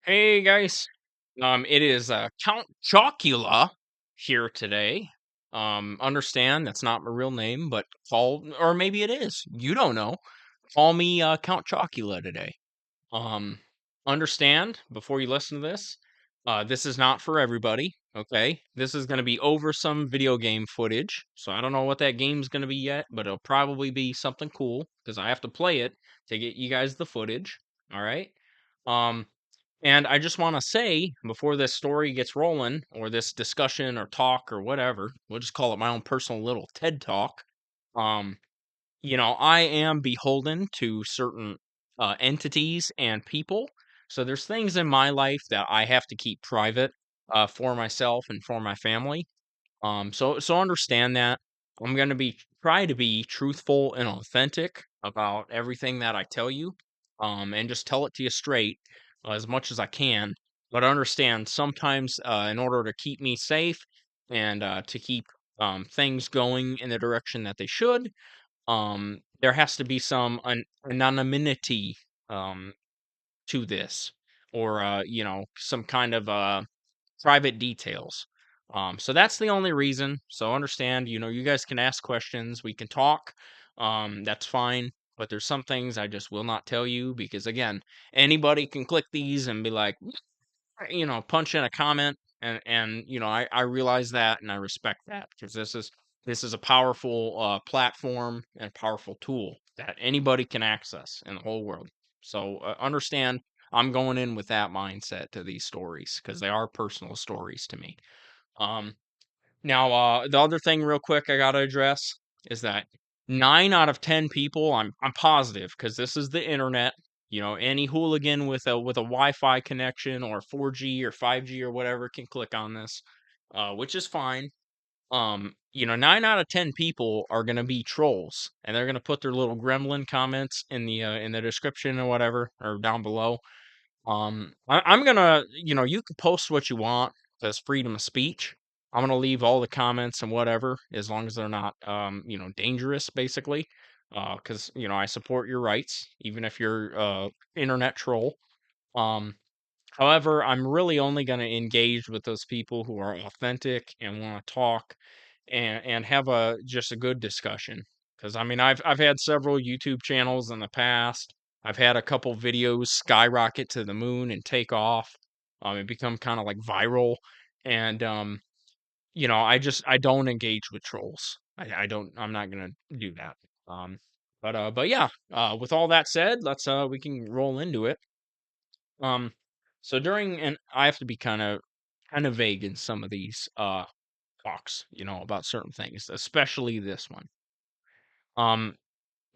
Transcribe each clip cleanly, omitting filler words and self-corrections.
Hey guys, it is Count Chocula here today. Understand that's not my real name, but or maybe it is. You don't know. Call me Count Chocula today. Um, Understand before you listen to this. This is not for everybody. Okay, this is going to be over some video game footage. So I don't know what that game's going to be yet, but it'll probably be something cool because I have to play it to get you guys the footage. All right. Um, and I just want to say before this story gets rolling, or this discussion or talk or whatever, we'll just call it my own personal little TED talk. Um, I am beholden to certain entities and people. So there's things in my life that I have to keep private for myself and for my family. So understand that I'm going to be try to be truthful and authentic about everything that I tell you, and just tell it to you straight as much as I can. But understand sometimes, in order to keep me safe and to keep things going in the direction that they should, there has to be some anonymity um, to this, or some kind of private details. So that's the only reason. So understand, you guys can ask questions, we can talk. That's fine. But there's some things I just will not tell you because again, anybody can click these and be like, punch in a comment, and I realize that and I respect that because this is a powerful platform and powerful tool that anybody can access in the whole world. So understand I'm going in with that mindset to these stories because they are personal stories to me. Um, Now, the other thing, real quick, I gotta address is that 9 out of 10 people, I'm positive, because this is the internet. Any hooligan with a Wi-Fi connection or 4G or 5G or whatever can click on this, which is fine. 9 out of 10 people are gonna be trolls, and they're gonna put their little gremlin comments in the description or whatever, or down below. I'm gonna, you can post what you want. That's freedom of speech. I'm gonna leave all the comments and whatever, as long as they're not, dangerous, basically. Because I support your rights, even if you're internet troll. Um, However, I'm really only gonna engage with those people who are authentic and want to talk and have a just a good discussion. Because I mean, I've had several YouTube channels in the past. I've had a couple videos skyrocket to the moon and take off, and become kind of like viral. And I don't engage with trolls. I don't. I'm not gonna do that. Um, but yeah. With all that said, let's we can roll into it. Um, so during and I have to be kind of vague in some of these talks, about certain things, especially this one. Um,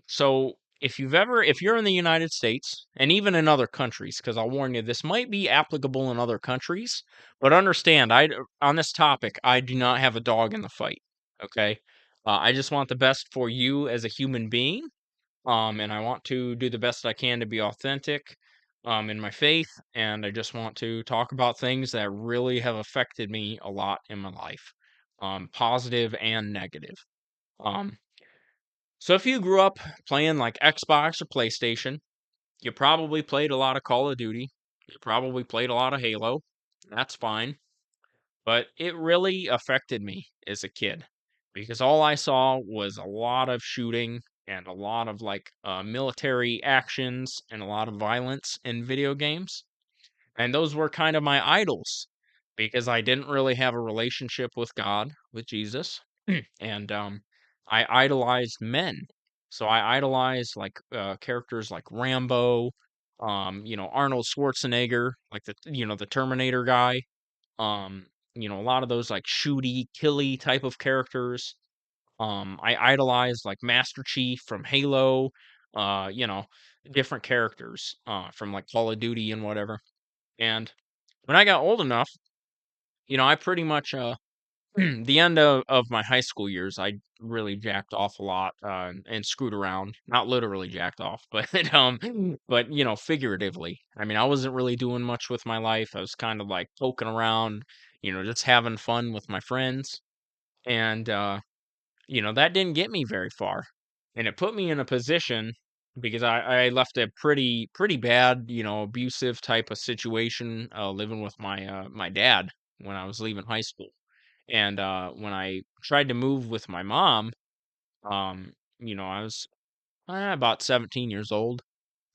so if you're in the United States and even in other countries, because I'll warn you, this might be applicable in other countries, but understand, on this topic, I do not have a dog in the fight. Okay, I just want the best for you as a human being, and I want to do the best I can to be authentic, in my faith, and I just want to talk about things that really have affected me a lot in my life, positive and negative. Um, so if you grew up playing like Xbox or PlayStation, you probably played a lot of Call of Duty. You probably played a lot of Halo. That's fine. But it really affected me as a kid because all I saw was a lot of shooting and a lot of like military actions and a lot of violence in video games. And those were kind of my idols because I didn't really have a relationship with God, with Jesus. And I idolized men. So I idolized like characters like Rambo, Arnold Schwarzenegger, like the Terminator guy, um, a lot of those like shooty, killy type of characters. I idolize like Master Chief from Halo, uh, you know, different characters from like Call of Duty and whatever. And when I got old enough, I pretty much the end of my high school years, I really jacked off a lot and screwed around. Not literally jacked off, but but figuratively. I mean, I wasn't really doing much with my life. I was kind of like poking around, just having fun with my friends, and that didn't get me very far, and it put me in a position. because I left a pretty bad, abusive type of situation, living with my dad when I was leaving high school. And, when I tried to move with my mom, I was, about 17 years old,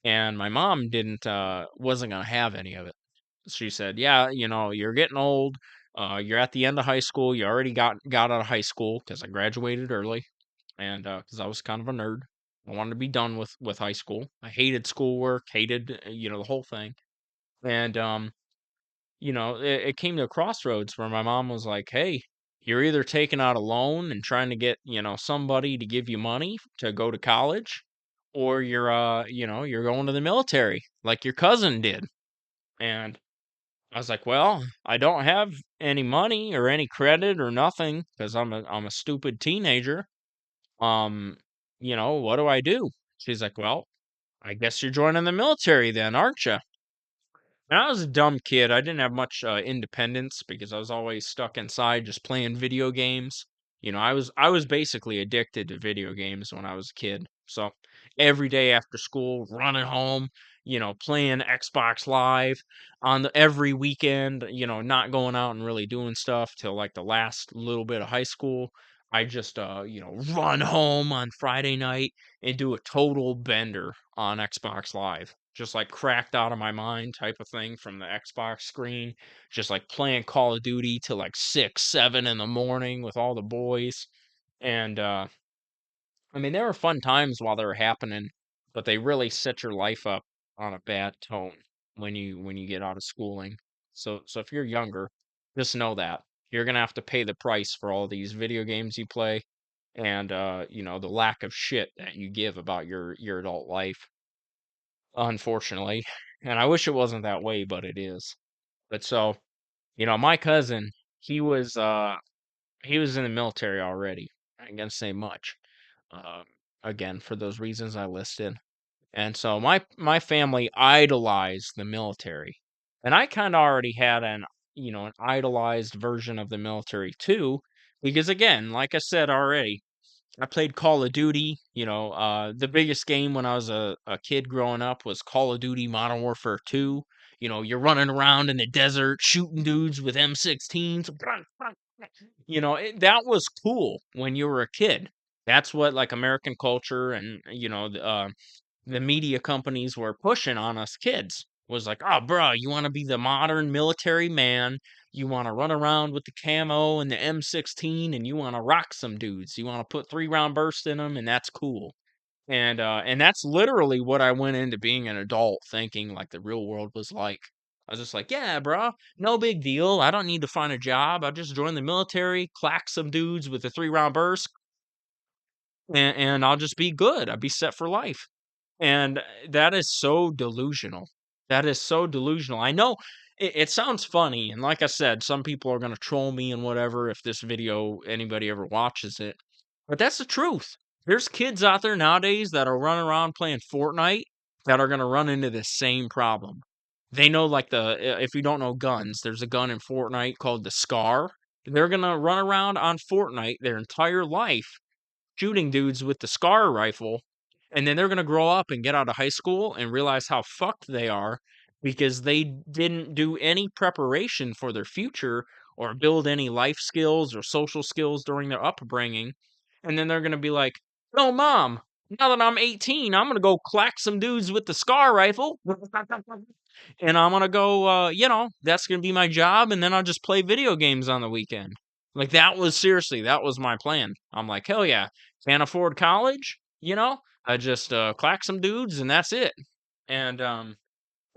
and my mom wasn't gonna have any of it. She said, "Yeah, you're getting old. You're at the end of high school. You already got out of high school because I graduated early, and because I was kind of a nerd. I wanted to be done with high school. I hated schoolwork, hated the whole thing. And it came to a crossroads where my mom was like, "Hey, you're either taking out a loan and trying to get somebody to give you money to go to college, or you're going to the military like your cousin did." And I was like, "Well, I don't have any money or any credit or nothing because I'm a stupid teenager. Um, what do I do?" She's like, "Well, I guess you're joining the military then, aren't you?" And I was a dumb kid. I didn't have much independence because I was always stuck inside just playing video games. I was basically addicted to video games when I was a kid. So every day after school, running home, playing Xbox Live every weekend, not going out and really doing stuff till like the last little bit of high school. I just run home on Friday night and do a total bender on Xbox Live. Just like cracked out of my mind type of thing from the Xbox screen. Just like playing Call of Duty till like 6, 7 in the morning with all the boys. And I mean, there were fun times while they were happening, but they really set your life up on a bad tone when you get out of schooling. So if you're younger, just know that you're gonna have to pay the price for all these video games you play and the lack of shit that you give about your adult life, unfortunately. And I wish it wasn't that way, but it is. But so, my cousin, he was uh he was in the military already. I ain't gonna say much. Uh, again, for those reasons I listed. And so my family idolized the military. And I kind of already had an idolized version of the military too, because again, like I said already, I played Call of Duty. The biggest game when I was a kid growing up was Call of Duty Modern Warfare 2. You're running around in the desert shooting dudes with M16s. That was cool when you were a kid. That's what like American culture and the media companies were pushing on us kids was like, "Oh, bro, you want to be the modern military man. You want to run around with the camo and the M16 and you want to rock some dudes. You want to put 3-round bursts in them and that's cool." And that's literally what I went into being an adult thinking like the real world was like. I was just like, "Yeah, bro, no big deal. I don't need to find a job. I'll just join the military, clack some dudes with a 3-round burst, and I'll just be good. I'll be set for life." And that is so delusional. That is so delusional. I know it sounds funny, and like I said, some people are gonna troll me and whatever if this video anybody ever watches it, but that's the truth. There's kids out there nowadays that are running around playing Fortnite that are gonna run into the same problem. They know, like, if you don't know guns, there's a gun in Fortnite called the Scar. They're gonna run around on Fortnite their entire life shooting dudes with the SCAR rifle, and then they're gonna grow up and get out of high school and realize how fucked they are because they didn't do any preparation for their future or build any life skills or social skills during their upbringing. And then they're gonna be like, "No, mom, now that I'm 18, I'm gonna go clack some dudes with the SCAR rifle." And I'm gonna go, that's gonna be my job, and then I'll just play video games on the weekend. Like that was seriously, that was my plan. I'm like, hell yeah, can't afford college, I just clack some dudes and that's it. And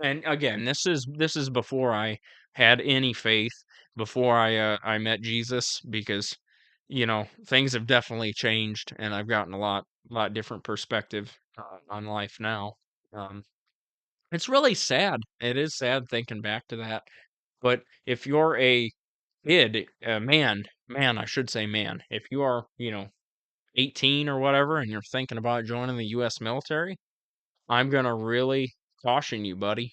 and again, this is before I had any faith, before I met Jesus, because things have definitely changed, and I've gotten a lot different perspective on life now. Um, it's really sad. It is sad thinking back to that. But if you're a kid, man, I should say man, if you are, 18 or whatever, and you're thinking about joining the US military, I'm gonna really caution you, buddy.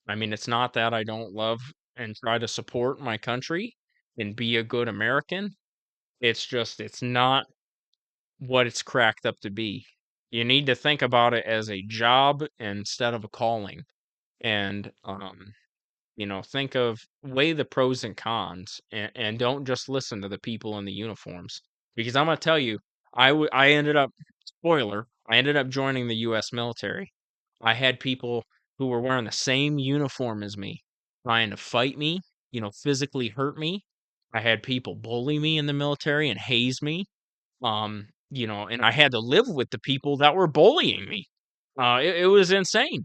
I mean, it's not that I don't love and try to support my country and be a good American. It's just, it's not what it's cracked up to be. You need to think about it as a job instead of a calling. And think of weigh the pros and cons, and don't just listen to the people in the uniforms. Because I'm gonna tell you, I ended up spoiler, I ended up joining the US military. I had people who were wearing the same uniform as me trying to fight me, physically hurt me. I had people bully me in the military and haze me. And I had to live with the people that were bullying me. It was insane.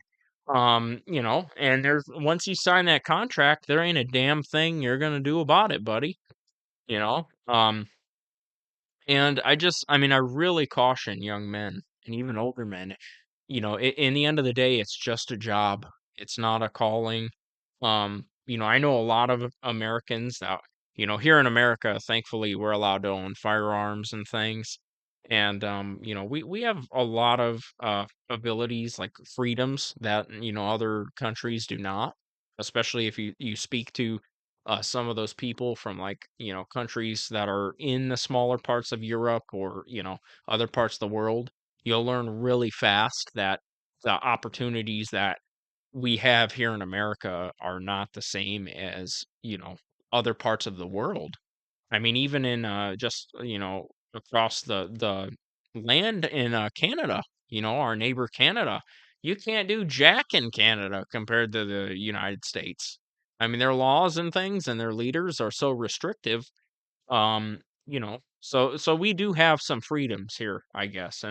And there's once you sign that contract, there ain't a damn thing you're gonna do about it, buddy. You know? And I mean, I really caution young men and even older men. In the end of the day, it's just a job. It's not a calling. I know a lot of Americans that, here in America, thankfully, we're allowed to own firearms and things. And we have a lot of abilities like freedoms that other countries do not, especially if you speak to some of those people from like countries that are in the smaller parts of Europe or other parts of the world. You'll learn really fast that the opportunities that we have here in America are not the same as other parts of the world. I mean, even in just across the land in Canada, our neighbor Canada, you can't do jack in Canada compared to the United States. I mean, their laws and things and their leaders are so restrictive. So we do have some freedoms here, I guess.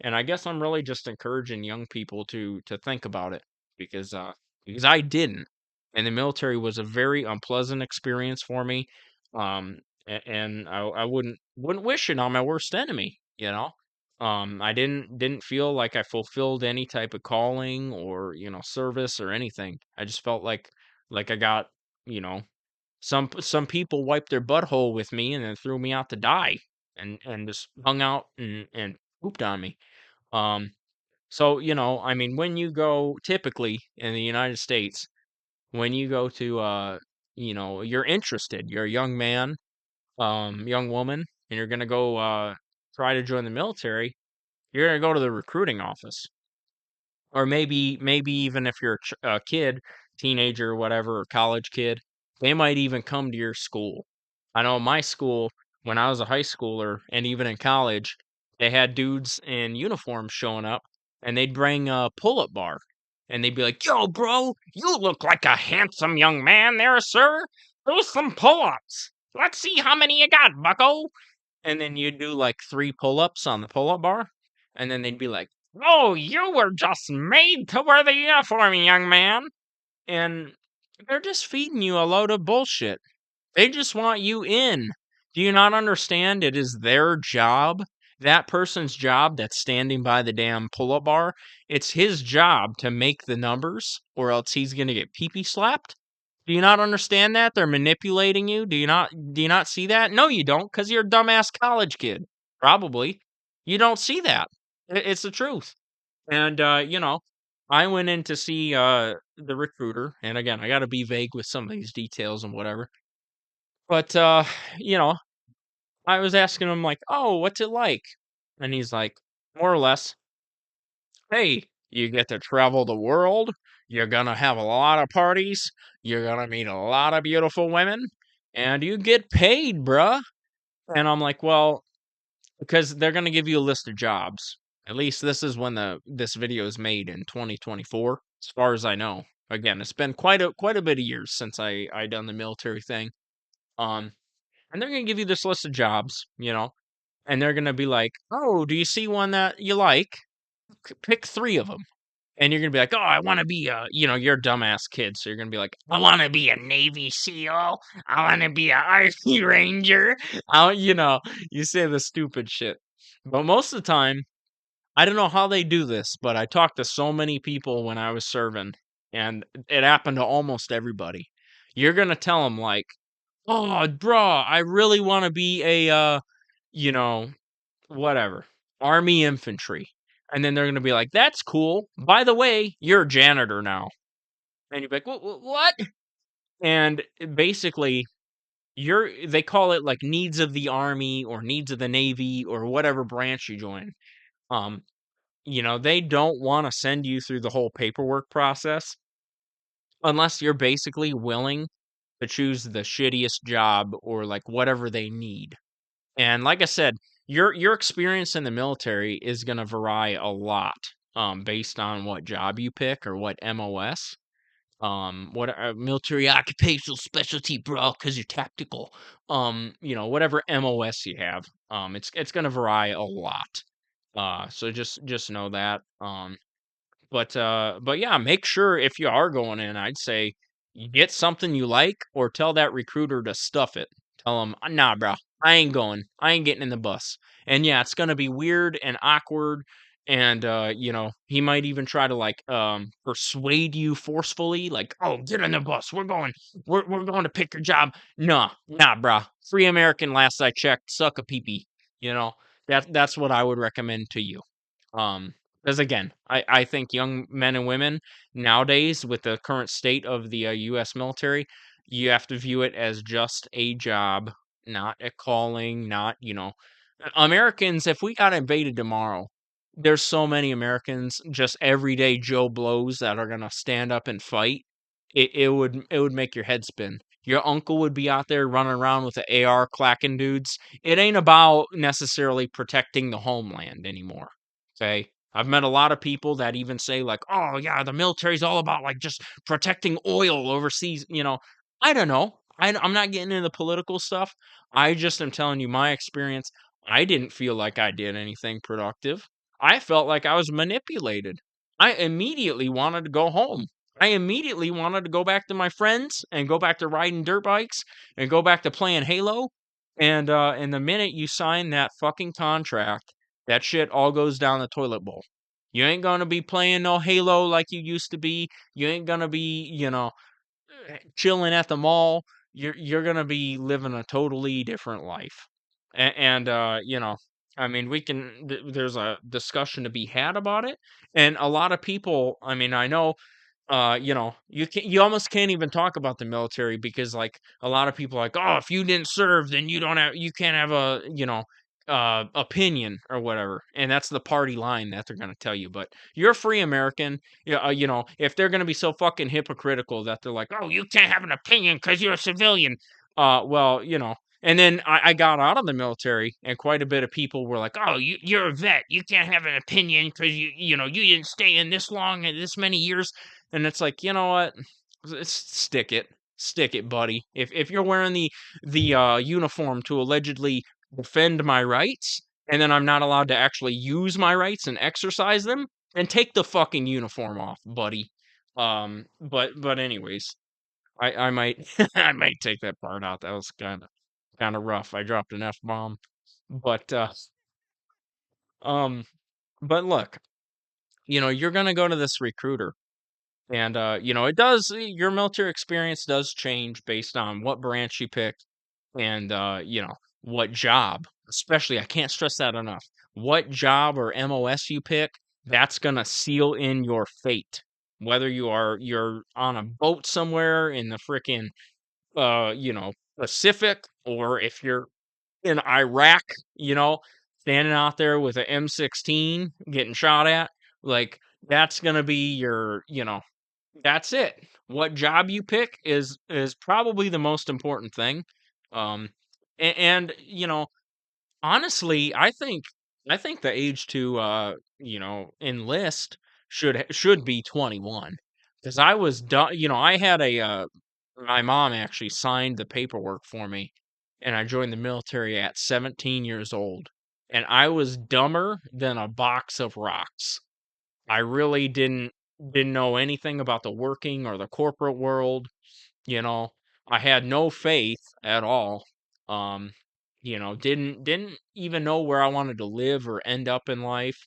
And I guess I'm really just encouraging young people to think about it because because I didn't. And the military was a very unpleasant experience for me. Um and I wouldn't wish it on my worst enemy. I didn't feel like I fulfilled any type of calling or, service or anything. I just felt like I got, you know, some people wiped their butthole with me and then threw me out to die and just hung out and pooped on me. Um, so, I mean, when you go typically in the United States, when you go to you're interested, you're a young man, young woman, and you're gonna go try to join the military, you're gonna go to the recruiting office. Or maybe even if you're a kid, teenager, whatever, or college kid, they might even come to your school. I know my school, when I was a high schooler and even in college, they had dudes in uniforms showing up and they'd bring a pull-up bar and they'd be like, "Yo, bro, you look like a handsome young man there, sir. Do some pull-ups. Let's see how many you got, bucko." And then you'd do like 3 pull-ups on the pull-up bar, and then they'd be like, "Oh, you were just made to wear the uniform, young man." And they're just feeding you a load of bullshit. They just want you in. Do you not understand it is their job? That person's job that's standing by the damn pull-up bar, it's his job to make the numbers or else he's gonna get pee-pee slapped. Do you not understand that? They're manipulating you. Do you not see that? No, you don't, because you're a dumbass college kid. Probably. You don't see that. It's the truth. And I went in to see the recruiter, and again, I gotta be vague with some of these details and whatever. But you know, I was asking him like, "Oh, what's it like?" And he's like, more or less, "Hey, you get to travel the world. You're gonna have a lot of parties. You're gonna meet a lot of beautiful women, and you get paid, bruh." And I'm like, "Well, because they're gonna give you a list of jobs. At least this is when this video is made in 2024, as far as I know. Again, it's been quite a bit of years since I done the military thing. Um, and they're gonna give you this list of jobs, and they're gonna be like, "Oh, do you see one that you like? Pick 3 of them." And you're gonna be like, "Oh, I wanna be you're a dumbass kid, so you're gonna be like, "I wanna be a Navy SEAL. I wanna be a Army Ranger." You say the stupid shit. But most of the time, I don't know how they do this, but I talked to so many people when I was serving, and it happened to almost everybody. You're gonna tell them like, "Oh, bro, I really wanna be a, you know, whatever, army infantry." And then they're gonna be like, "That's cool. By the way, you're a janitor now." And you're like, What?" And basically, they call it like needs of the army or needs of the navy or whatever branch you join. Um, they don't wanna send you through the whole paperwork process unless you're basically willing to choose the shittiest job or, like, whatever they need. And like I said, your experience in the military is gonna vary a lot, based on what job you pick or what MOS. What military occupational specialty, bro, because you're tactical. Whatever MOS you have, it's gonna vary a lot. So just know that. But yeah, make sure if you are going in, I'd say you get something you like or tell that recruiter to stuff it. Tell him, "Nah, bro, I ain't going. I ain't getting in the bus." And yeah, it's gonna be weird and awkward. And he might even try to like persuade you forcefully, like, "Oh, get in the bus. We're going to pick your job." Nah, bro. Free American last I checked, suck a pee pee. You know, that's what I would recommend to you. Um, because again, I think young men and women nowadays, with the current state of the U.S. military, you have to view it as just a job, not a calling, not, Americans, if we got invaded tomorrow, there's so many Americans, just everyday Joe Blows that are gonna stand up and fight. It would make your head spin. Your uncle would be out there running around with the AR clacking dudes. It ain't about necessarily protecting the homeland anymore. Okay. I've met a lot of people that even say, like, "Oh, yeah, the military's all about, like, just protecting oil overseas." I don't know. I'm not getting into the political stuff. I just am telling you my experience. I didn't feel like I did anything productive. I felt like I was manipulated. I immediately wanted to go home. I immediately wanted to go back to my friends and go back to riding dirt bikes and go back to playing Halo. And the minute you sign that fucking contract, that shit all goes down the toilet bowl. You ain't gonna be playing no Halo like you used to be. You ain't gonna be, chilling at the mall. You're gonna be living a totally different life. And I mean, there's a discussion to be had about it. And a lot of people, I mean, I know you almost can't even talk about the military because like a lot of people are like, oh, if you didn't serve, then you can't have a opinion or whatever, and that's the party line that they're going to tell you. But you're a free American. Yeah, if they're going to be so fucking hypocritical that they're like, oh, you can't have an opinion because you're a civilian. Well, and then I got out of the military, and quite a bit of people were like, "Oh, you're a vet. You can't have an opinion because you didn't stay in this long and this many years." And it's like, you know what? Stick it, buddy. If you're wearing the uniform to allegedly defend my rights, and then I'm not allowed to actually use my rights and exercise them, then take the fucking uniform off, buddy. But anyways, I might I might take that part out. That was kind of rough. I dropped an F bomb, but um, but look, you're gonna go to this recruiter. And it does your military experience does change based on what branch you pick and what job. Especially, I can't stress that enough. What job or MOS you pick, that's gonna seal in your fate. Whether you're on a boat somewhere in the frickin' Pacific, or if you're in Iraq, standing out there with an M16 getting shot at, like that's gonna be that's it. What job you pick is probably the most important thing. Um, and honestly, I think the age to enlist should be 21 because I was done. I had my mom actually signed the paperwork for me, and I joined the military at 17 years old, and I was dumber than a box of rocks. I really didn't know anything about the working or the corporate world, you know. I had no faith at all. Um, didn't even know where I wanted to live or end up in life.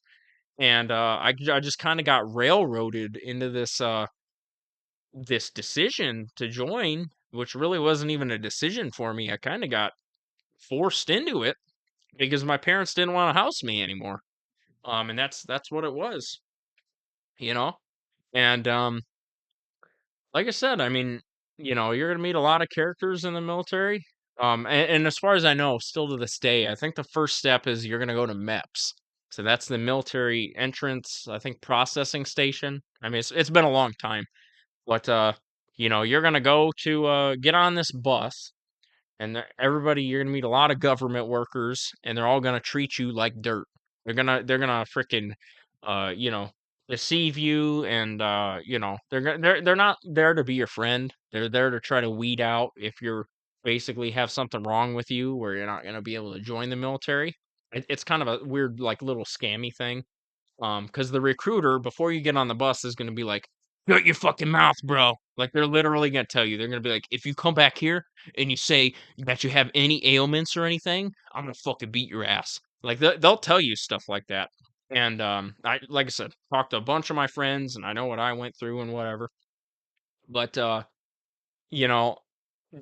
And I just kind of got railroaded into this decision to join, which really wasn't even a decision for me. I kind of got forced into it because my parents didn't want to house me anymore. And that's what it was, you know. And like I said, I mean, you're gonna meet a lot of characters in the military. And as far as I know, still to this day, I think the first step is you're gonna go to MEPS. So that's the military entrance, I think, processing station. I mean, it's been a long time, but you're gonna go to get on this bus, and everybody, you're gonna meet a lot of government workers, and they're all gonna treat you like dirt. They're gonna freaking uh you know deceive you, and they're not there to be your friend. They're there to try to weed out if you're basically have something wrong with you where you're not gonna be able to join the military. It's kind of a weird, like, little scammy thing. Because the recruiter, before you get on the bus, is gonna be like, "Shut your fucking mouth, bro." Like, they're literally gonna tell you. They're gonna be like, "If you come back here and you say that you have any ailments or anything, I'm gonna fucking beat your ass." Like, they'll tell you stuff like that. And, I like I said, talked to a bunch of my friends, and I know what I went through and whatever. But, you know,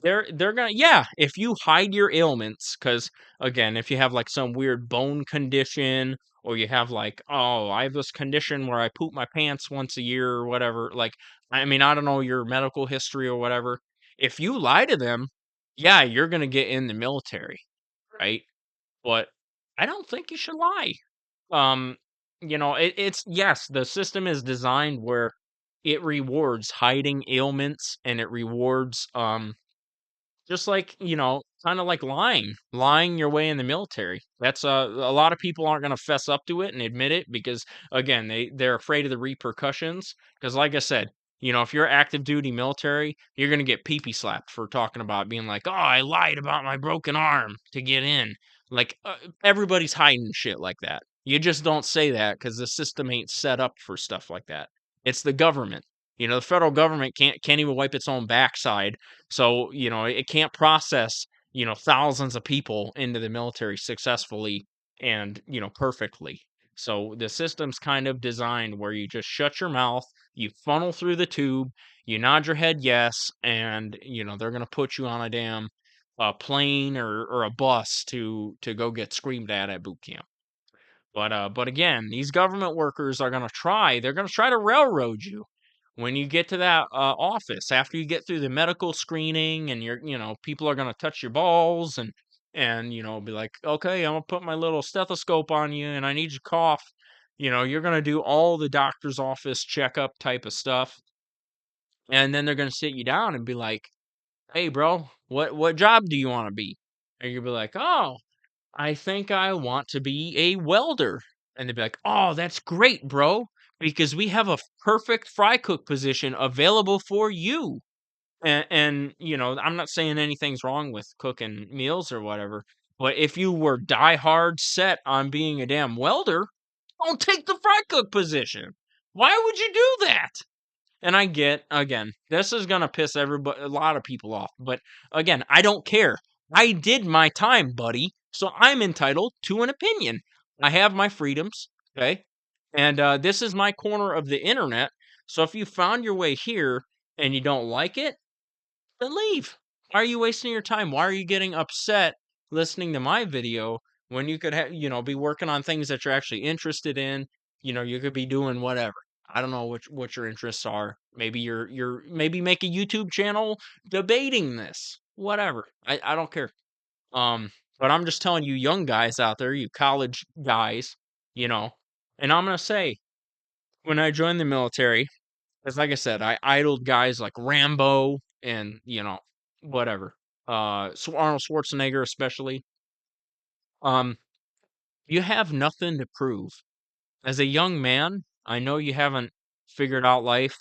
they're gonna, yeah, if you hide your ailments, because again, if you have, like, some weird bone condition, or you have, like, "Oh, I have this condition where I poop my pants once a year," or whatever, like, I mean, I don't know your medical history or whatever. If you lie to them, yeah, you're gonna get in the military, right? But I don't think you should lie. Um, it's, yes, the system is designed where it rewards hiding ailments, and it rewards, just like, kinda like lying your way in the military. That's, a lot of people aren't gonna fess up to it and admit it because, again, they're afraid of the repercussions. Because, like I said, if you're active duty military, you're gonna get pee-pee slapped for talking about being like, "Oh, I lied about my broken arm to get in." Like, everybody's hiding shit like that. You just don't say that because the system ain't set up for stuff like that. It's the government. The federal government can't even wipe its own backside, so, it can't process, thousands of people into the military successfully and, perfectly. So the system's kind of designed where you just shut your mouth, you funnel through the tube, you nod your head yes, and, they're going to put you on a damn plane or a bus to go get screamed at boot camp. But again, these government workers are they're gonna try to railroad you when you get to that office after you get through the medical screening, and people are gonna touch your balls, and be like, okay, I'm gonna put my little stethoscope on you, and I need you to cough. You're gonna do all the doctor's office checkup type of stuff, and then they're gonna sit you down and be like, hey, bro, what job do you want to be? And you'll be like, oh, I think I want to be a welder. And they'd be like, oh, that's great, bro, because we have a perfect fry cook position available for you. And I'm not saying anything's wrong with cooking meals or whatever, but if you were die hard set on being a damn welder, don't take the fry cook position. Why would you do that? And I get, again, this is gonna piss everybody, a lot of people off. But again, I don't care. I did my time, buddy. So I'm entitled to an opinion. I have my freedoms, okay? And this is my corner of the internet. So if you found your way here and you don't like it, then leave. Why are you wasting your time? Why are you getting upset listening to my video when you could have, be working on things that you're actually interested in? You could be doing whatever. I don't know what your interests are. Maybe maybe make a YouTube channel debating this. Whatever. I don't care. But I'm just telling you young guys out there, you college guys, you know, and I'm gonna say, when I joined the military, because, like I said, I idled guys like Rambo and, whatever. Arnold Schwarzenegger especially. Um, you have nothing to prove. As a young man, I know you haven't figured out life,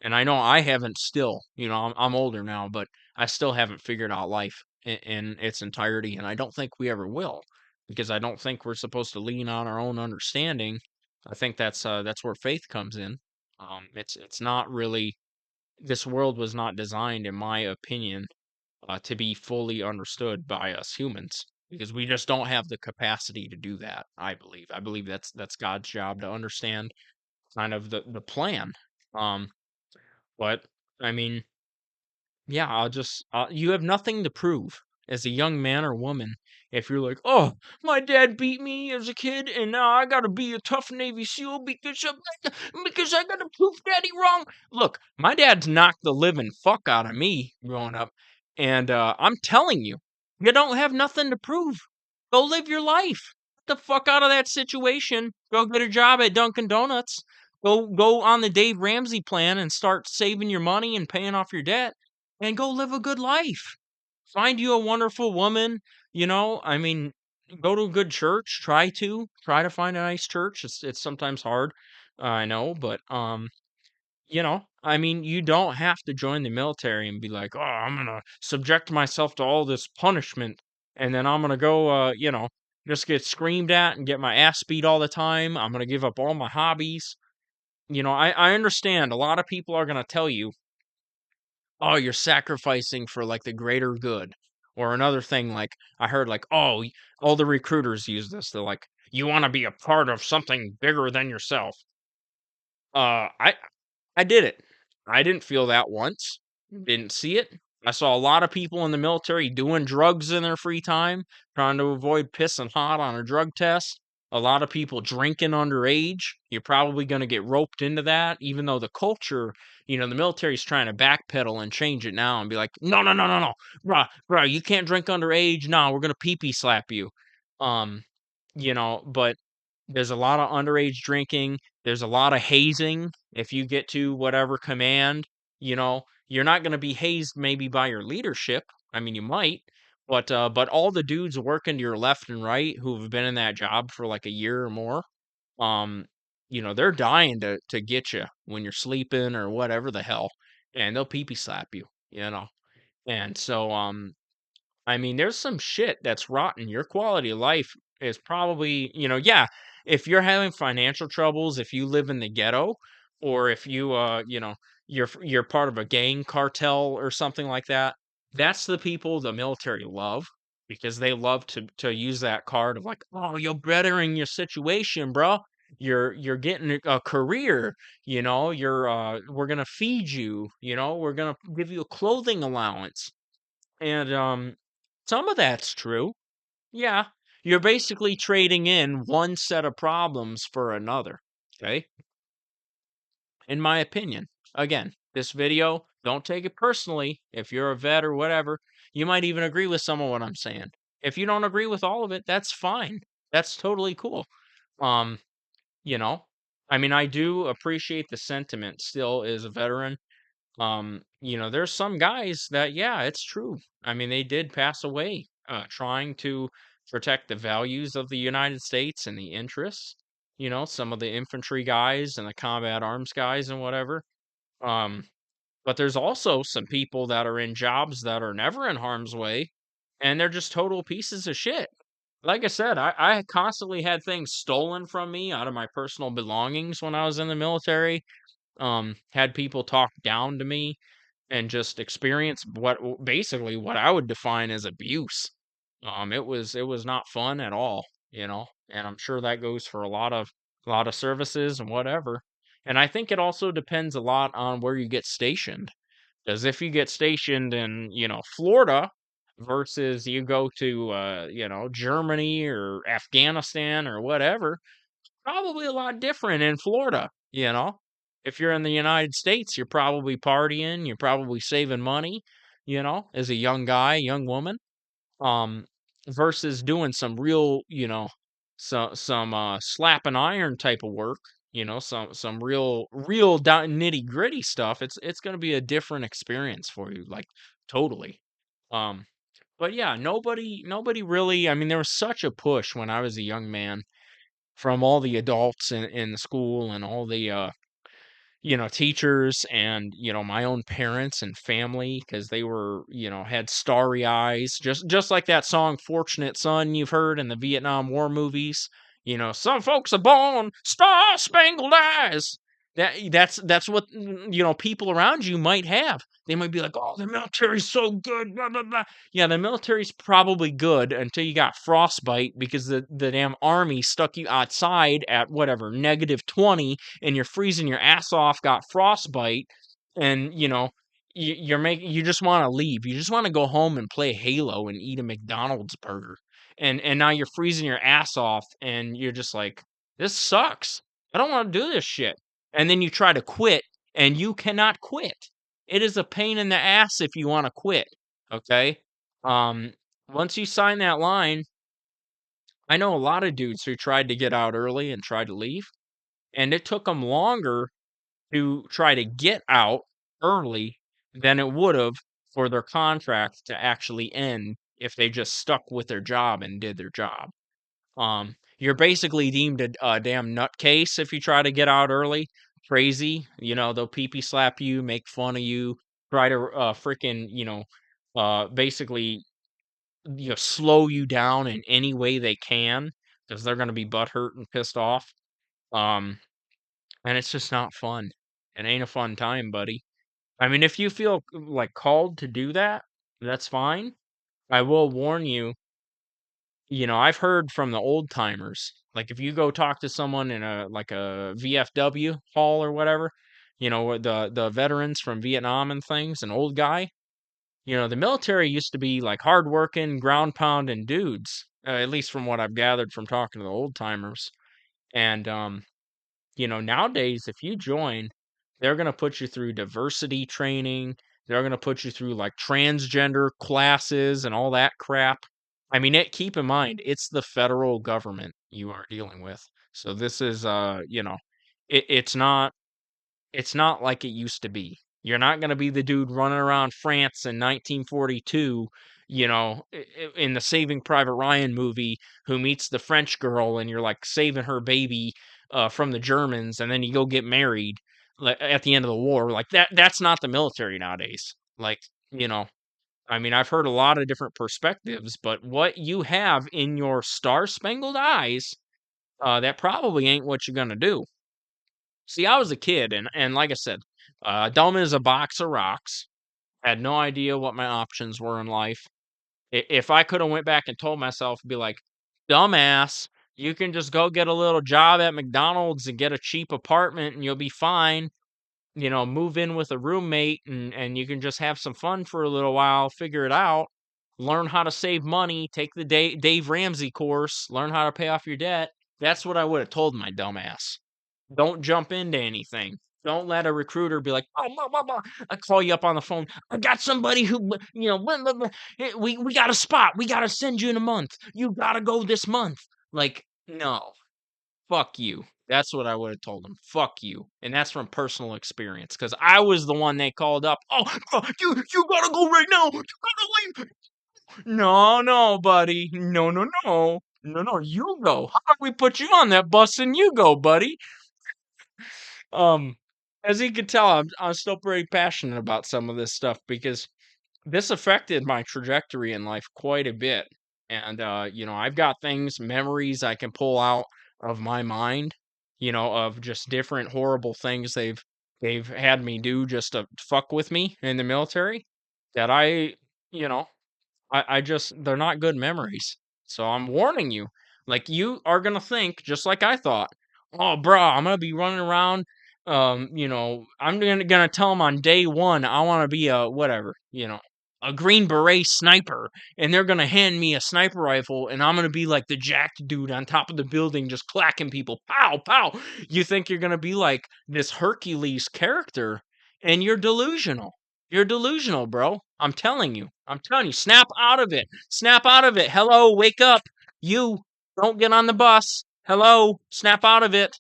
and I know I haven't still. I'm older now, but I still haven't figured out life in its entirety, and I don't think we ever will, because I don't think we're supposed to lean on our own understanding. I think that's where faith comes in. It's not really, this world was not designed, in my opinion, to be fully understood by us humans, because we just don't have the capacity to do that. I believe that's God's job to understand kind of the plan. Um, but I mean, yeah, you have nothing to prove as a young man or woman if you're like, oh, my dad beat me as a kid, and now I gotta be a tough Navy SEAL because I gotta prove daddy wrong. Look, my dad's knocked the living fuck out of me growing up, and I'm telling you, you don't have nothing to prove. Go live your life. the fuck out of that situation. Go get a job at Dunkin' Donuts. Go on the Dave Ramsey plan and start saving your money and paying off your debt and go live a good life. Find you a wonderful woman, I mean, go to a good church, try to find a nice church. It's sometimes hard, I know, but I mean, you don't have to join the military and be like, "Oh, I'm gonna subject myself to all this punishment, and then I'm gonna go, just get screamed at and get my ass beat all the time. I'm gonna give up all my hobbies." I understand a lot of people are gonna tell you, "Oh, you're sacrificing for like the greater good." Or another thing, like I heard, like, "Oh, all the recruiters use this. They're like, you want to be a part of something bigger than yourself." I did it. I didn't feel that once. Didn't see it. I saw a lot of people in the military doing drugs in their free time, trying to avoid pissing hot on a drug test. A lot of people drinking underage. You're probably going to get roped into that, even though the culture, the military's trying to backpedal and change it now and be like, no, no, no, no, no, bruh, you can't drink underage. No, we're going to pee pee slap you. Um, but there's a lot of underage drinking. There's a lot of hazing. If you get to whatever command, you're not going to be hazed maybe by your leadership. I mean, you might, but all the dudes working to your left and right who have been in that job for like a year or more, um, they're dying to get you when you're sleeping or whatever the hell, and they'll pee pee slap you, and so I mean, there's some shit that's rotten. Your quality of life is probably, yeah, if you're having financial troubles, if you live in the ghetto, or if you're part of a gang cartel or something like that, that's the people the military love because they love to use that card of like, oh, you're bettering your situation, bro. You're getting a career, we're gonna feed you, we're gonna give you a clothing allowance. And some of that's true. Yeah. You're basically trading in one set of problems for another. Okay. In my opinion. Again, this video, don't take it personally. If you're a vet or whatever, you might even agree with some of what I'm saying. If you don't agree with all of it, that's fine. That's totally cool. Um, you know, I mean, I do appreciate the sentiment still as a veteran. There's some guys that, yeah, it's true. I mean, they did pass away trying to protect the values of the United States and the interests. Some of the infantry guys and the combat arms guys and whatever. Um, but there's also some people that are in jobs that are never in harm's way, and they're just total pieces of shit. Like I said, I constantly had things stolen from me out of my personal belongings when I was in the military. Had people talk down to me and just experience basically what I would define as abuse. It was not fun at all, and I'm sure that goes for a lot of services and whatever. And I think it also depends a lot on where you get stationed. Because if you get stationed in, Florida versus you go to Germany or Afghanistan or whatever, probably a lot different in Florida. If you're in the United States, you're probably partying, you're probably saving money, as a young guy, young woman, um, versus doing some real, some slap and iron type of work, some real down nitty-gritty stuff. It's gonna be a different experience for you, like totally. Um, but yeah, nobody really, I mean, there was such a push when I was a young man from all the adults in the school and all the teachers and my own parents and family because they were had starry eyes, just like that song "Fortunate Son" you've heard in the Vietnam War movies. Some folks are born star spangled eyes. That's what people around you might have. They might be like, oh, the military's so good, blah blah blah. Yeah, the military's probably good until you got frostbite because the damn army stuck you outside at whatever -20 and you're freezing your ass off, got frostbite, and you just want to leave. You just want to go home and play Halo and eat a McDonald's burger. And now you're freezing your ass off and you're just like, this sucks. I don't want to do this shit. And then you try to quit and you cannot quit. It is a pain in the ass if you want to quit. Okay? Um once you sign that line, I know a lot of dudes who tried to get out early and tried to leave, and it took them longer to try to get out early than it would have for their contract to actually end if they just stuck with their job and did their job. You're basically deemed a damn nutcase if you try to get out early. Crazy, they'll pee slap you, make fun of you, try to freaking, basically, slow you down in any way they can because they're going to be butthurt and pissed off. Um, and it's just not fun. It ain't a fun time, buddy. I mean, if you feel like called to do that, that's fine. I will warn you, I've heard from the old timers. Like if you go talk to someone in a VFW hall or whatever, the veterans from Vietnam and things, an old guy, the military used to be like hardworking, ground pounding dudes, at least from what I've gathered from talking to the old timers. And nowadays, if you join, they're going to put you through diversity training. They're going to put you through like transgender classes and all that crap. I mean, keep in mind, it's the federal government you are dealing with. So this is, it's not like it used to be. You're not gonna be the dude running around France in 1942, in the Saving Private Ryan movie, who meets the French girl, and you're like saving her baby from the Germans, and then you go get married at the end of the war. Like that. That's not the military nowadays. Like, you know, I mean, I've heard a lot of different perspectives, but what you have in your star-spangled eyes, that probably ain't what you're gonna do. See, I was a kid, and like I said, dumb as a box of rocks. Had no idea what my options were in life. If I could have went back and told myself, be like, dumbass, you can just go get a little job at McDonald's and get a cheap apartment, and you'll be fine. Move in with a roommate, and you can just have some fun for a little while, figure it out, learn how to save money, take the Dave Ramsey course, learn how to pay off your debt. That's what I would have told my dumbass. Don't jump into anything. Don't let a recruiter be like, "Oh, blah, blah, blah." I call you up on the phone. I got somebody who, blah, blah, blah. We got a spot. We got to send you in a month. You got to go this month. Like, no, fuck you. That's what I would have told them. Fuck you. And that's from personal experience because I was the one they called up. Oh, you got to go right now. You got to leave. No, no, buddy. No, no, no. No, no, you go. How about we put you on that bus and you go, buddy? Um, as you can tell, I'm still pretty passionate about some of this stuff because this affected my trajectory in life quite a bit. And I've got memories I can pull out of my mind, of just different horrible things they've had me do just to fuck with me in the military that you know, I just they're not good memories. So I'm warning you. Like you are gonna think just like I thought. Oh, bro, I'm gonna be running around. I'm gonna tell them on day one I want to be a whatever, a Green Beret sniper, and they're gonna hand me a sniper rifle, and I'm gonna be like the jacked dude on top of the building, just clacking people, pow, pow. You think you're gonna be like this Hercules character, and you're delusional. You're delusional, bro. I'm telling you. I'm telling you. Snap out of it. Snap out of it. Hello, wake up. You don't get on the bus. Hello, snap out of it.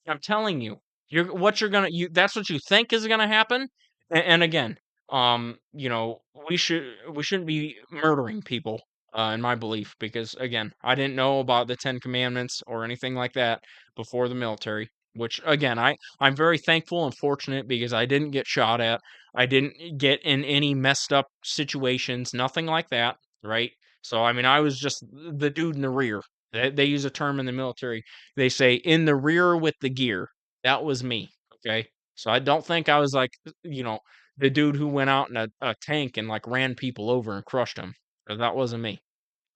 I'm telling you. That's what you think is gonna happen. And again, we shouldn't be murdering people, in my belief, because again, I didn't know about the Ten Commandments or anything like that before the military. Which again, I'm very thankful and fortunate because I didn't get shot at. I didn't get in any messed up situations, nothing like that, right? So I mean, I was just the dude in the rear. They use a term in the military. They say in the rear with the gear. That was me. Okay. So I don't think I was like, the dude who went out in a tank and like ran people over and crushed them. That wasn't me.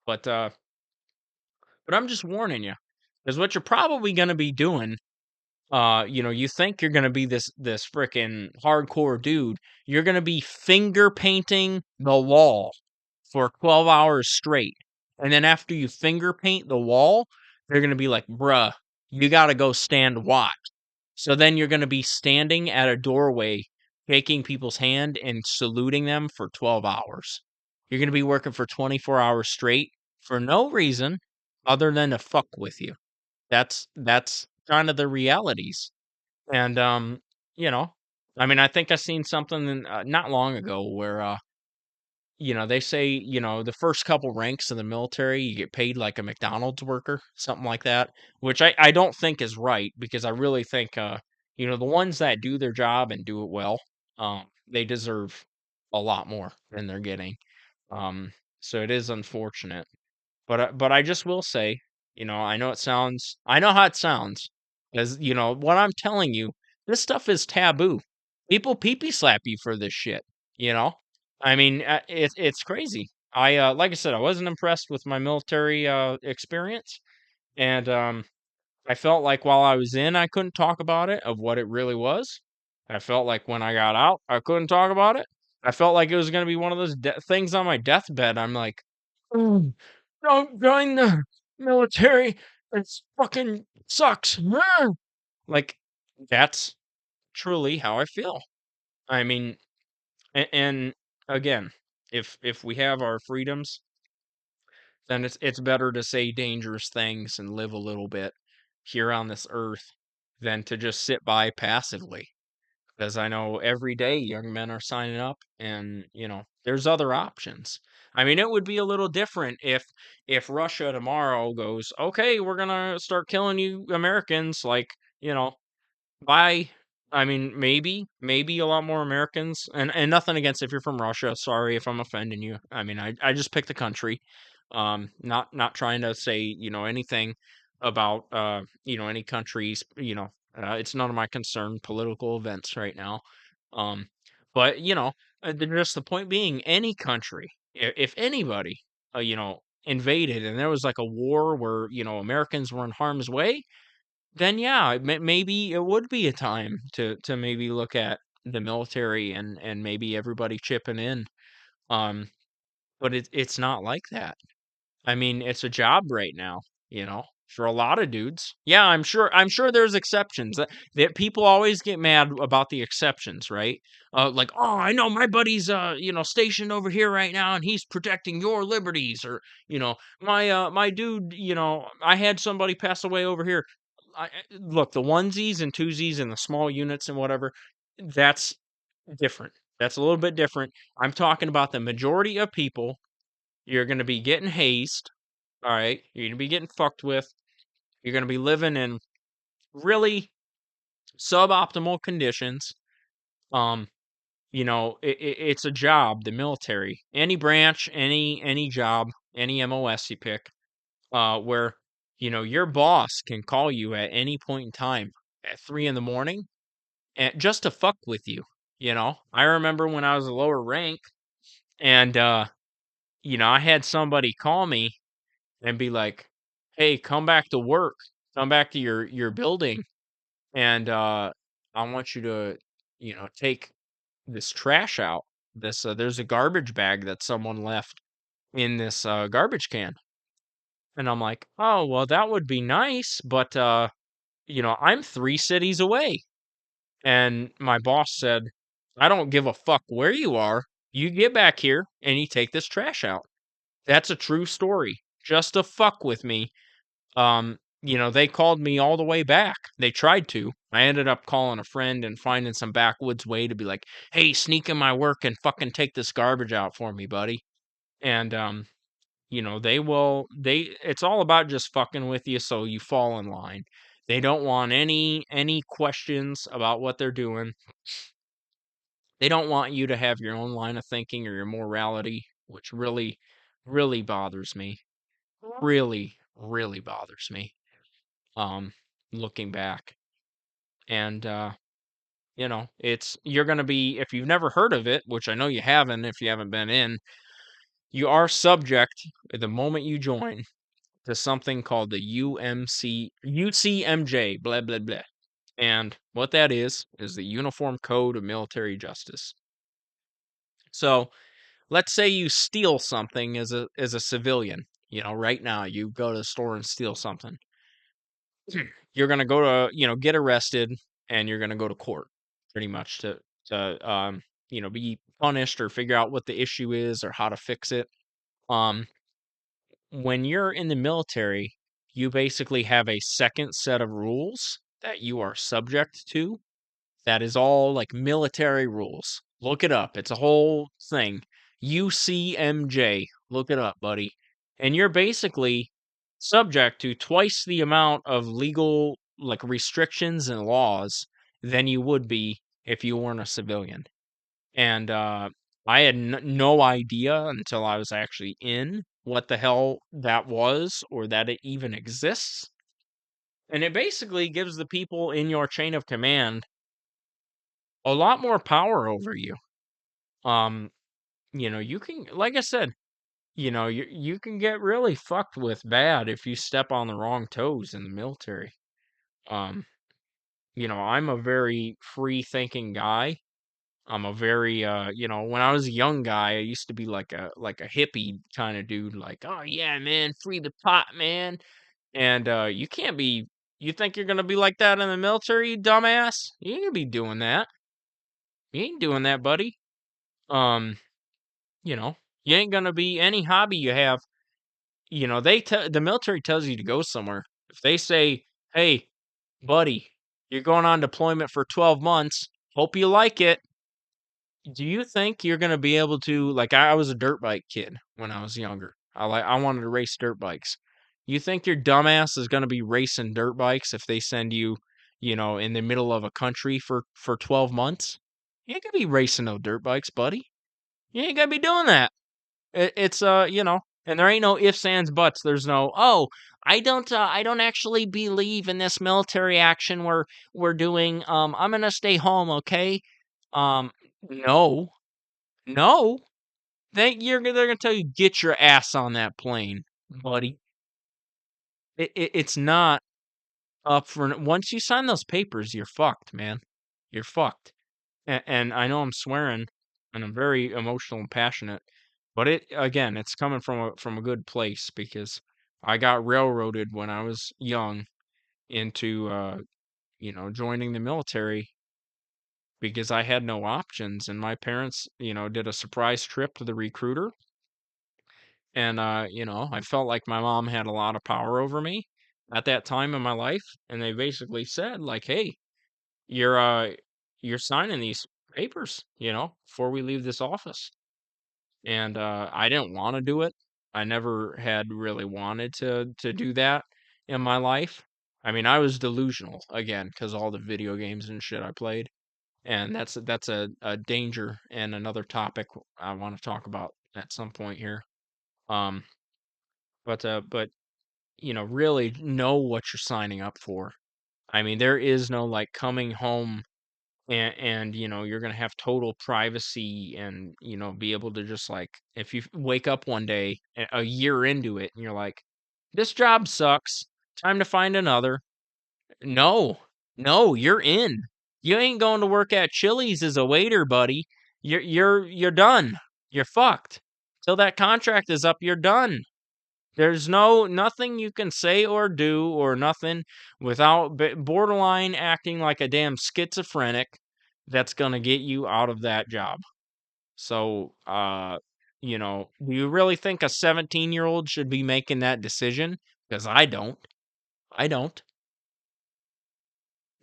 But I'm just warning you. Because what you're probably gonna be doing, you think you're gonna be this freaking hardcore dude. You're gonna be finger painting the wall for 12 hours straight. And then after you finger paint the wall, they're gonna be like, bruh, you gotta go stand watch. So then you're gonna be standing at a doorway, shaking people's hand and saluting them for 12 hours. You're gonna be working for 24 hours straight for no reason, other than to fuck with you. That's kind of the realities. And you know, I mean, I think I seen something not long ago where they say, the first couple ranks in the military, you get paid like a McDonald's worker, something like that, which I don't think is right because I really think, the ones that do their job and do it well, they deserve a lot more than they're getting. Um, so it is unfortunate. But I just will say, I know how it sounds, because what I'm telling you, this stuff is taboo. People pee slap you for this shit. You know, I mean, it's crazy. Like I said, I wasn't impressed with my military experience, and I felt like while I was in, I couldn't talk about it of what it really was. I felt like when I got out, I couldn't talk about it. I felt like it was going to be one of those things on my deathbed. I'm like, "Mm, don't join the military. It's fucking sucks." Like, that's truly how I feel. I mean, and again, if we have our freedoms, then it's better to say dangerous things and live a little bit here on this earth than to just sit by passively. Because I know every day young men are signing up, and there's other options. I mean, it would be a little different if Russia tomorrow goes, okay, we're gonna start killing you Americans, like, you know, by I mean, maybe a lot more Americans, and nothing against if you're from Russia. Sorry if I'm offending you. I mean, I just picked the country. Not trying to say, anything about any countries, it's none of my concern political events right now. Um, but just the point being, any country, if anybody, invaded and there was like a war where, Americans were in harm's way, then yeah, maybe it would be a time to maybe look at the military and maybe everybody chipping in. Um, but it's not like that. I mean, it's a job right now, for a lot of dudes. Yeah, I'm sure there's exceptions. That people always get mad about the exceptions, right? Like, oh, I know my buddy's stationed over here right now and he's protecting your liberties, or my dude, I had somebody pass away over here. Look, the onesies and twosies and the small units and whatever, that's different. That's a little bit different. I'm talking about the majority of people. You're going to be getting hazed. All right. You're going to be getting fucked with. You're going to be living in really suboptimal conditions. Um, it's a job, the military, any branch, any job, any MOS you pick, where your boss can call you at any point in time at 3 in the morning and just to fuck with you. I remember when I was a lower rank, and I had somebody call me and be like, "Hey, come back to work. Come back to your building, and I want you to, take this trash out. There's a garbage bag that someone left in this garbage can." And I'm like, "Oh, well, that would be nice, but I'm 3 cities away." And my boss said, "I don't give a fuck where you are. You get back here and you take this trash out." That's a true story. Just to fuck with me. They called me all the way back. They tried to. I ended up calling a friend and finding some backwoods way to be like, "Hey, sneak in my work and fucking take this garbage out for me, buddy." And it's all about just fucking with you so you fall in line. They don't want any questions about what they're doing. They don't want you to have your own line of thinking or your morality, which really, really bothers me. Really, really bothers me. Um, Looking back. And you're gonna be, if you've never heard of it, which I know you haven't if you haven't been in, you are subject at the moment you join to something called the UCMJ, blah blah blah. And what that is the Uniform Code of Military Justice. So let's say you steal something as a civilian. Right now you go to the store and steal something. You're gonna go to get arrested, and you're gonna go to court pretty much to be punished or figure out what the issue is or how to fix it. Um, when you're in the military, you basically have a second set of rules that you are subject to. That is all like military rules. Look it up. It's a whole thing. UCMJ. Look it up, buddy. And you're basically subject to twice the amount of legal like restrictions and laws than you would be if you weren't a civilian. And I had no idea until I was actually in what the hell that was or that it even exists. And it basically gives the people in your chain of command a lot more power over you. Um, you can, like I said, you can get really fucked with bad if you step on the wrong toes in the military. Um, I'm a very free thinking guy. I'm a very when I was a young guy, I used to be like a hippie kind of dude, like, oh yeah, man, free the pot, man. And you can't be you think you're gonna be like that in the military, you dumbass? You ain't gonna be doing that. You ain't doing that, buddy. Um, you know, you ain't gonna be any hobby you have. The military tells you to go somewhere. If they say, "Hey, buddy, you're going on deployment for 12 months. Hope you like it." Do you think you're gonna be able to like I was a dirt bike kid when I was younger. I wanted to race dirt bikes. You think your dumbass is gonna be racing dirt bikes if they send you, in the middle of a country for 12 months? You ain't gonna be racing no dirt bikes, buddy. You ain't gonna be doing that. And there ain't no ifs, ands, buts. There's no, oh, I don't actually believe in this military action we're doing. I'm gonna stay home, okay? Um, no, no. They're gonna tell you get your ass on that plane, buddy. It's not up for once you sign those papers, you're fucked, man. You're fucked. And I know I'm swearing, and I'm very emotional and passionate, but it's coming from a good place because I got railroaded when I was young into joining the military because I had no options, and my parents did a surprise trip to the recruiter, and I felt like my mom had a lot of power over me at that time in my life, and they basically said like, hey, you're uh you're signing these papers, before we leave this office. And I didn't want to do it. I never had really wanted to do that in my life. I mean, I was delusional again because all the video games and shit I played. And that's a danger and another topic I want to talk about at some point here. Um but really know what you're signing up for. I mean, there is no like coming home and you're gonna have total privacy and be able to just like if you wake up one day a year into it and you're like, this job sucks, time to find another. No, no, you're in. You ain't going to work at Chili's as a waiter, buddy. You're done. You're fucked. Till that contract is up, you're done. There's nothing you can say or do or nothing without borderline acting like a damn schizophrenic that's gonna get you out of that job. So, do you really think a 17-year-old should be making that decision? Because I don't. I don't.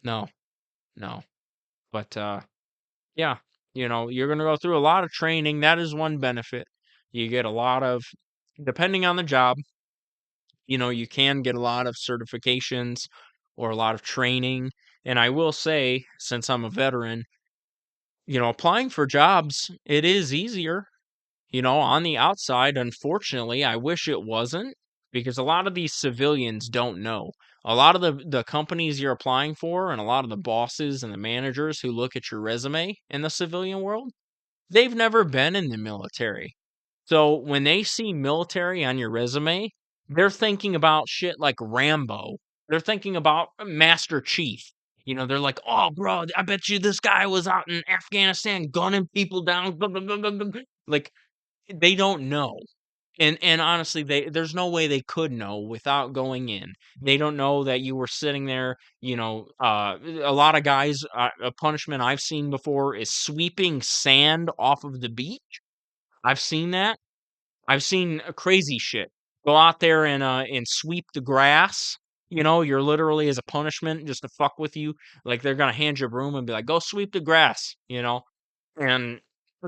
No, no. But yeah, you're gonna go through a lot of training. That is one benefit. You get a lot of, depending on the job, you can get a lot of certifications or a lot of training. And I will say, since I'm a veteran, applying for jobs, it is easier, on the outside. Unfortunately, I wish it wasn't because a lot of these civilians don't know. A lot of the companies you're applying for and a lot of the bosses and the managers who look at your resume in the civilian world, they've never been in the military. So when they see military on your resume, they're thinking about shit like Rambo. They're thinking about Master Chief. They're like, "Oh, bro, I bet you this guy was out in Afghanistan gunning people down." Blah, blah, blah, blah, blah." Like they don't know. And honestly, there's no way they could know without going in. They don't know that you were sitting there. A lot of guys. A punishment I've seen before is sweeping sand off of the beach. I've seen that. I've seen crazy shit. go out there and sweep the grass. You're literally as a punishment just to fuck with you. Like they're gonna hand you a broom and be like, "Go sweep the grass," and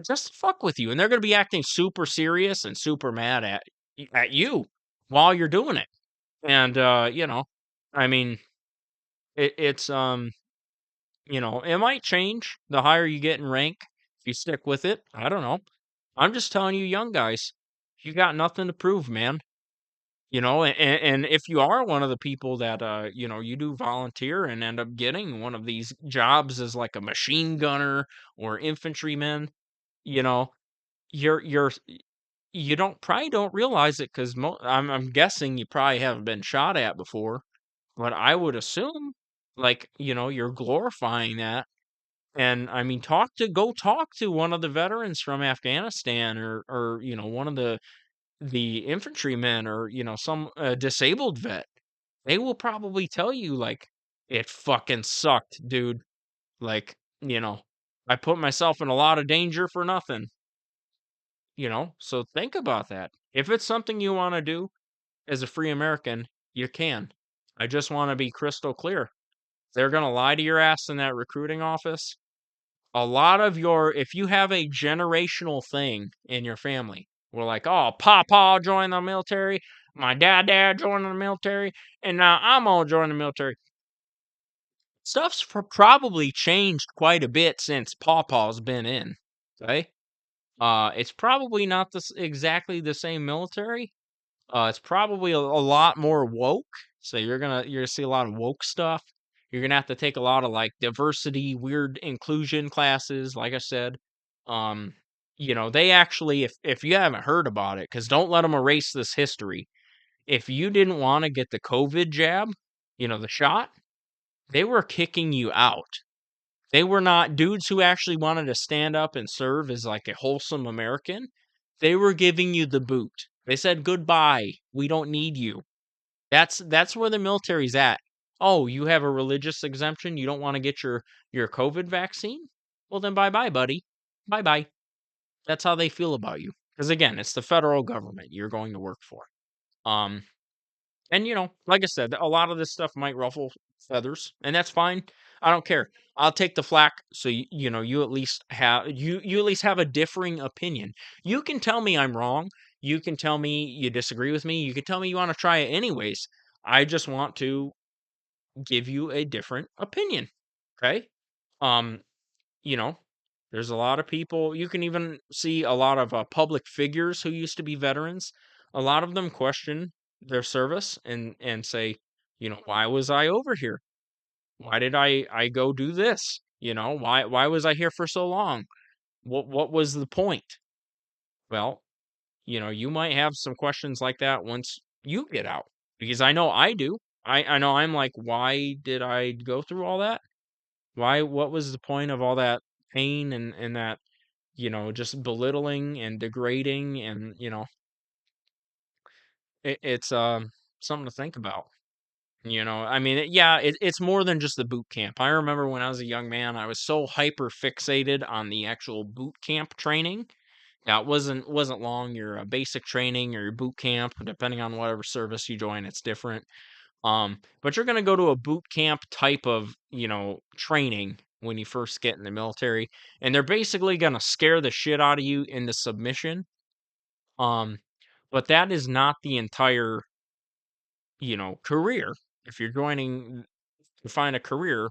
just to fuck with you. And they're gonna be acting super serious and super mad at you while you're doing it. And I mean, it might change the higher you get in rank if you stick with it. I don't know. I'm just telling you, young guys, you got nothing to prove, man. And if you are one of the people that you do volunteer and end up getting one of these jobs as like a machine gunner or infantryman, you know, you're you don't probably don't realize it because I'm guessing you probably haven't been shot at before, but I would assume like you're glorifying that. And I mean, go talk to one of the veterans from Afghanistan or one of the infantrymen or some disabled vet. They will probably tell you like it fucking sucked, dude. Like, I put myself in a lot of danger for nothing, So think about that. If it's something you want to do as a free American, you can. I just want to be crystal clear. They're going to lie to your ass in that recruiting office. A lot of if you have a generational thing in your family, we're like, oh, Papa joined the military, my dad joined the military, and now I'm gonna join the military. Stuff's probably changed quite a bit since Papa's been in. Okay, it's probably not exactly the same military. It's probably a lot more woke. So you're gonna see a lot of woke stuff. You're gonna have to take a lot of like diversity, weird inclusion classes. Like I said, um, they actually, if you haven't heard about it, because don't let them erase this history. If you didn't want to get the COVID jab, the shot, they were kicking you out. They were not dudes who actually wanted to stand up and serve as like a wholesome American. They were giving you the boot. They said goodbye. We don't need you. That's where the military's at. Oh, you have a religious exemption. You don't want to get your COVID vaccine? Well, then bye bye, buddy. Bye bye. That's how they feel about you. Because again, it's the federal government you're going to work for. Um, and like I said, a lot of this stuff might ruffle feathers, and that's fine. I don't care. I'll take the flack. So you at least you at least have a differing opinion. You can tell me I'm wrong. You can tell me you disagree with me. You can tell me you want to try it anyways. I just want to give you a different opinion. Okay? Um, you know, there's a lot of people. You can even see a lot of public figures who used to be veterans. A lot of them question their service and say, why was I over here? Why did I go do this? Why was I here for so long? What was the point? Well, you might have some questions like that once you get out because I know I do. I know I'm like, why did I go through all that? What was the point of all that pain and that, just belittling and degrading and, it's something to think about. I mean, yeah, it's more than just the boot camp. I remember when I was a young man, I was so hyper fixated on the actual boot camp training. Yeah, it wasn't long. Your basic training or your boot camp, depending on whatever service you join, it's different. But you're gonna go to a boot camp type of, training when you first get in the military, and they're basically gonna scare the shit out of you into submission. Um, but that is not the entire, career. If you're joining to find a career,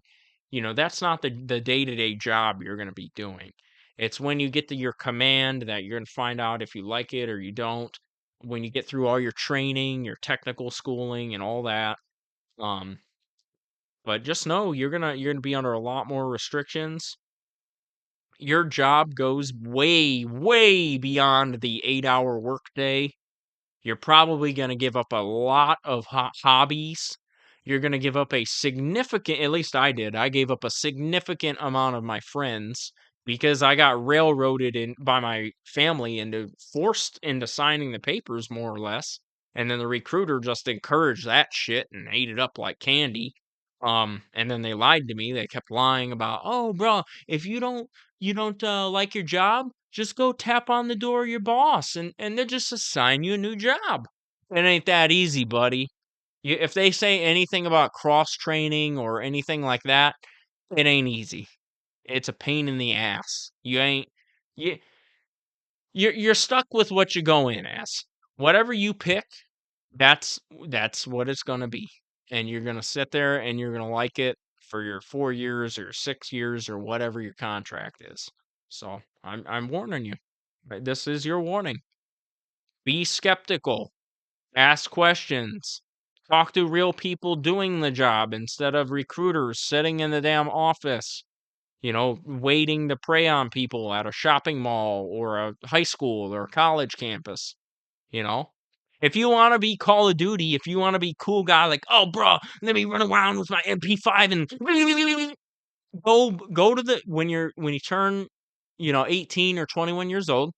that's not the day-to-day job you're gonna be doing. It's when you get to your command that you're gonna find out if you like it or you don't. When you get through all your training, your technical schooling, and all that. Um, but just know you're gonna be under a lot more restrictions. Your job goes way, way beyond the 8-hour workday. You're probably going to give up a lot of hobbies. You're going to give up a significant, at least I did. I gave up a significant amount of my friends because I got railroaded in by my family into forced into signing the papers more or less. And then the recruiter just encouraged that shit and ate it up like candy. And then they lied to me. They kept lying about, oh, bro, if you don't like your job, just go tap on the door of your boss and they'll just assign you a new job. It ain't that easy, buddy. If they say anything about cross training or anything like that, it ain't easy. It's a pain in the ass. You ain't you you're stuck with what you go in as. Whatever you pick, that's that's what it's gonna be. And you're gonna sit there and you're gonna like it for your 4 years or 6 years or whatever your contract is. So, I'm warning you. This is your warning. Be skeptical. Ask questions. Talk to real people doing the job instead of recruiters sitting in the damn office, waiting to prey on people at a shopping mall or a high school or a college campus, you know? If you want to be Call of Duty, if you want to be cool guy like, "Oh, bro, let me run around with my MP5 and go to the when you turn, 18 or 21 years old,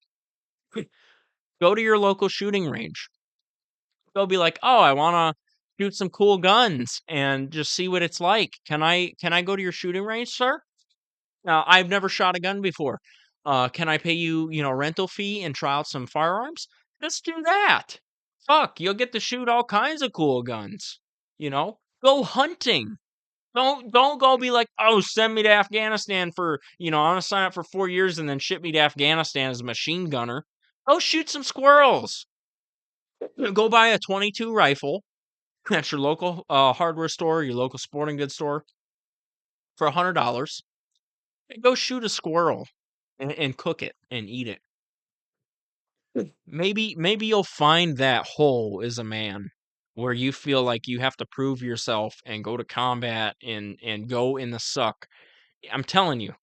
go to your local shooting range. They'll be like, "Oh, I wanna shoot some cool guns and just see what it's like. Can I go to your shooting range, sir? I've never shot a gun before. Can I pay you, rental fee and try out some firearms? Let's do that. Fuck, you'll get to shoot all kinds of cool guns, Go hunting. Don't go be like, "Oh, send me to Afghanistan for, I wanna sign up for 4 years and then ship me to Afghanistan as a machine gunner." Go shoot some squirrels. Go buy a 22 rifle at your local hardware store, your local sporting goods store for $100. And go shoot a squirrel and cook it and eat it. Maybe you'll find that hole as a man where you feel like you have to prove yourself and go to combat and go in the suck. I'm telling you.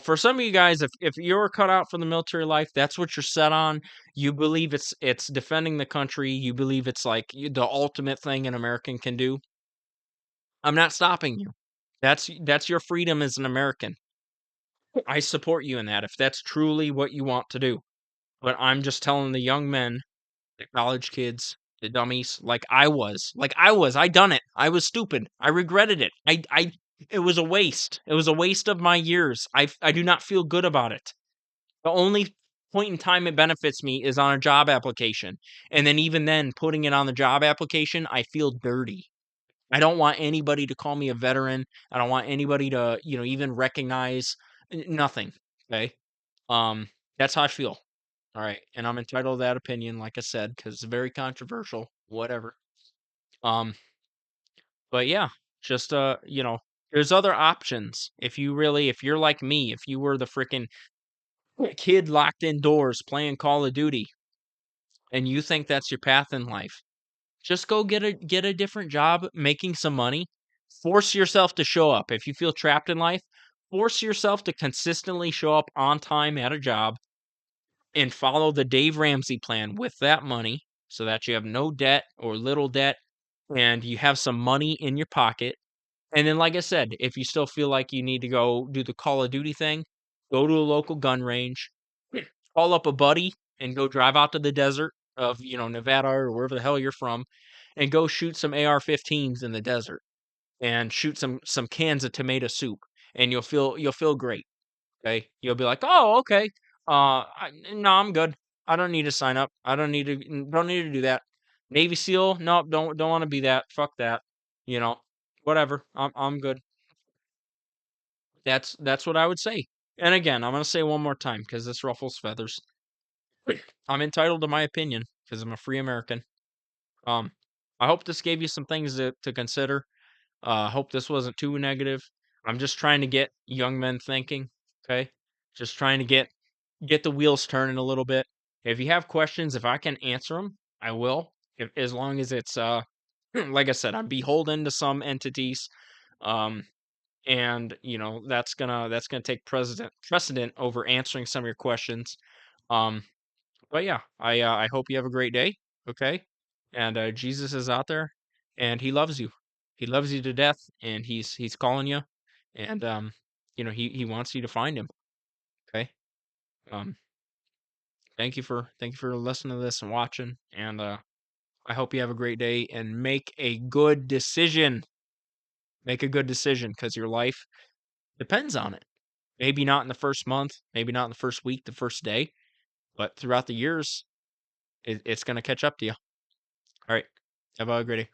For some of you guys, if you're cut out for the military life, that's what you're set on. You believe it's defending the country. You believe it's like the ultimate thing an American can do. I'm not stopping you. That's your freedom as an American. I support you in that if that's truly what you want to do. But I'm just telling the young men, the college kids, the dummies, I done it. I was stupid. I regretted it. It was a waste. It was a waste of my years. I do not feel good about it. The only point in time it benefits me is on a job application. And then even then, putting it on the job application, I feel dirty. I don't want anybody to call me a veteran. I don't want anybody to, even recognize nothing. Okay. Um, that's how I feel. All right. And I'm entitled to that opinion, like I said, because it's very controversial, whatever. Um, but yeah, just, there's other options. If you're like me, if you were the freaking kid locked indoors playing Call of Duty and you think that's your path in life, just go get a different job making some money. Force yourself to show up. If you feel trapped in life, force yourself to consistently show up on time at a job and follow the Dave Ramsey plan with that money so that you have no debt or little debt and you have some money in your pocket. And then, like I said, if you still feel like you need to go do the Call of Duty thing, go to a local gun range, call up a buddy and go drive out to the desert of, Nevada or wherever the hell you're from and go shoot some AR-15s in the desert and shoot some cans of tomato soup and you'll feel great. Okay? You'll be like, "Oh, okay. No, I'm good. I don't need to sign up. I don't need to do that. Navy SEAL? Nope, don't want to be that. Fuck that. You know, whatever. I'm good." That's what I would say. And again, I'm gonna say one more time because this ruffles feathers. I'm entitled to my opinion because I'm a free American. Um, I hope this gave you some things to consider. I hope this wasn't too negative. I'm just trying to get young men thinking. Okay, just trying to get the wheels turning a little bit. If you have questions, if I can answer them, I will. As long as it's like I said, I'm beholden to some entities. Um, and that's gonna take precedent over answering some of your questions. Um, but yeah, I hope you have a great day. Okay, and Jesus is out there, and He loves you. He loves you to death, and He's calling you, and He wants you to find Him. Okay. Um, thank you for listening to this and watching, and I hope you have a great day and make a good decision. Make a good decision because your life depends on it. Maybe not in the first month, maybe not in the first week, the first day, but throughout the years, it's going to catch up to you. All right. Have a great day.